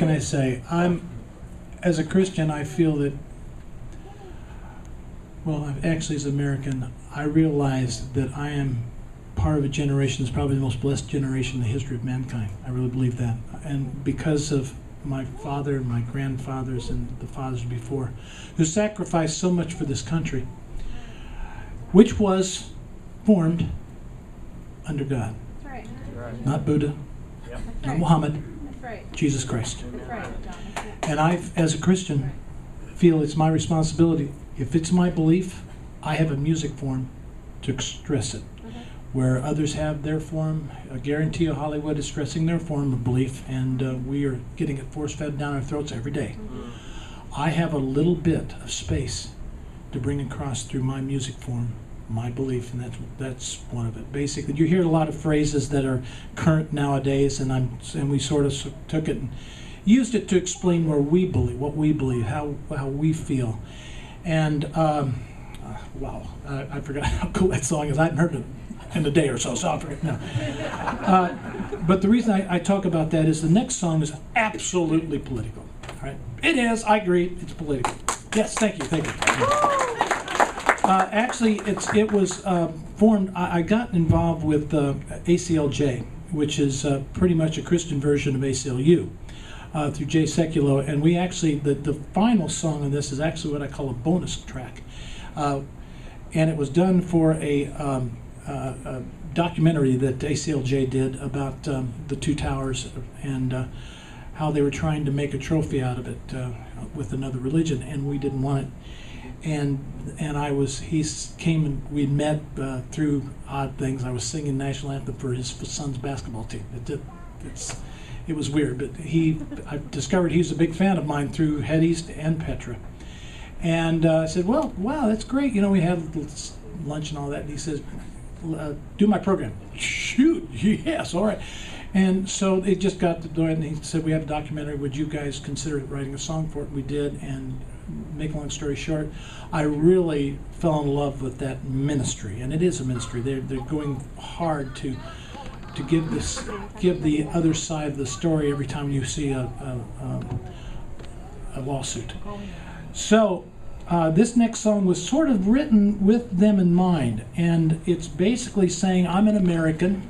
can I say? As a Christian, I feel that, well, actually as an American, I realize that I am part of a generation that's probably the most blessed generation in the history of mankind. I really believe that. And because of my father and my grandfathers and the fathers before, who sacrificed so much for this country, which was formed under God. That's right. Not Buddha, That's not right. Muhammad, That's right. Jesus Christ. That's right, John. And I, as a Christian, feel it's my responsibility. If it's my belief, I have a music form to express it. Where others have their form, I guarantee you Hollywood is stressing their form of belief, and we are getting it force-fed down our throats every day. I have a little bit of space to bring across through my music form, my belief, and that's one of it. Basically, you hear a lot of phrases that are current nowadays, and we sort of took it and used it to explain where we believe, what we believe, how we feel. And wow, I forgot how cool that song is. I hadn't heard it in a day or so I'll forget now. But the reason I talk about that is the next song is absolutely political. Right? It is. I agree. It's political. Yes. Thank you. Thank you. Actually, it was formed. I got involved with ACLJ, which is pretty much a Christian version of ACLU, through Jay Sekulow, and we actually the final song on this is actually what I call a bonus track, and it was done for a documentary that ACLJ did about the two towers and how they were trying to make a trophy out of it with another religion, and we didn't want it. And he came and we met through odd things. I was singing national anthem for his son's basketball team. It was weird, but I discovered he was a big fan of mine through Head East and Petra. And I said, well, wow, that's great. We had lunch and all that. And he says, do my program. Shoot, yes, all right. And so it just got to do it, and he said, we have a documentary. Would you guys consider writing a song for it? We did, and make a long story short, I really fell in love with that ministry, and it is a ministry. They're going hard to give the other side of the story every time you see a lawsuit. So this next song was sort of written with them in mind, and it's basically saying, I'm an American.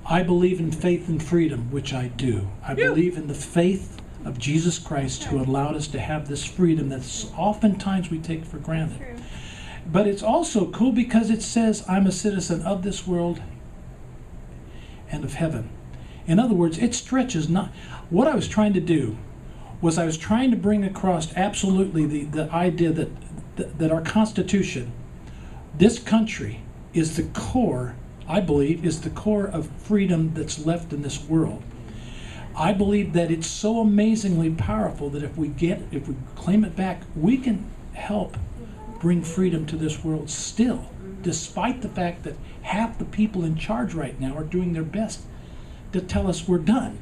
I believe in faith and freedom, which I do. I believe in the faith of Jesus Christ, who allowed us to have this freedom that oftentimes we take for granted. True. But it's also cool because it says, I'm a citizen of this world and of heaven. In other words, it stretches not. What I was trying to do was I was trying to bring across absolutely the idea that our Constitution, this country, is the core, I believe, is the core of freedom that's left in this world. I believe that it's so amazingly powerful that if we claim it back, we can help bring freedom to this world still, despite the fact that half the people in charge right now are doing their best to tell us we're done.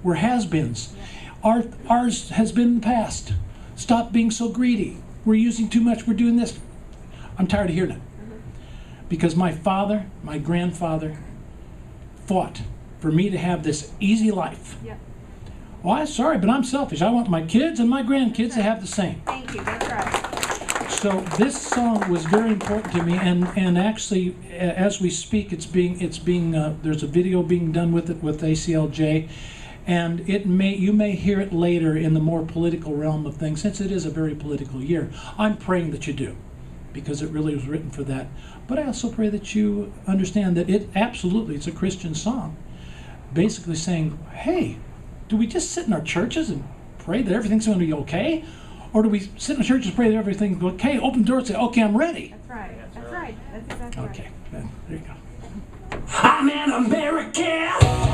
We're has-beens. Ours has been in the past. Stop being so greedy. We're using too much. We're doing this. I'm tired of hearing it. Because my father, my grandfather, fought for me to have this easy life. Yep. Well, I'm sorry, but I'm selfish. I want my kids and my grandkids to have the same. Thank you. That's right. So this song was very important to me, and actually, as we speak, it's being there's a video being done with it with ACLJ, and you may hear it later in the more political realm of things, since it is a very political year. I'm praying that you do, because it really was written for that. But I also pray that you understand that it's a Christian song, basically saying, hey, do we just sit in our churches and pray that everything's going to be okay? Or do we sit in the churches and pray that everything's okay, open the door and say, okay, I'm ready? That's right. That's right. That's exactly right. Okay, there you go. I'm an American.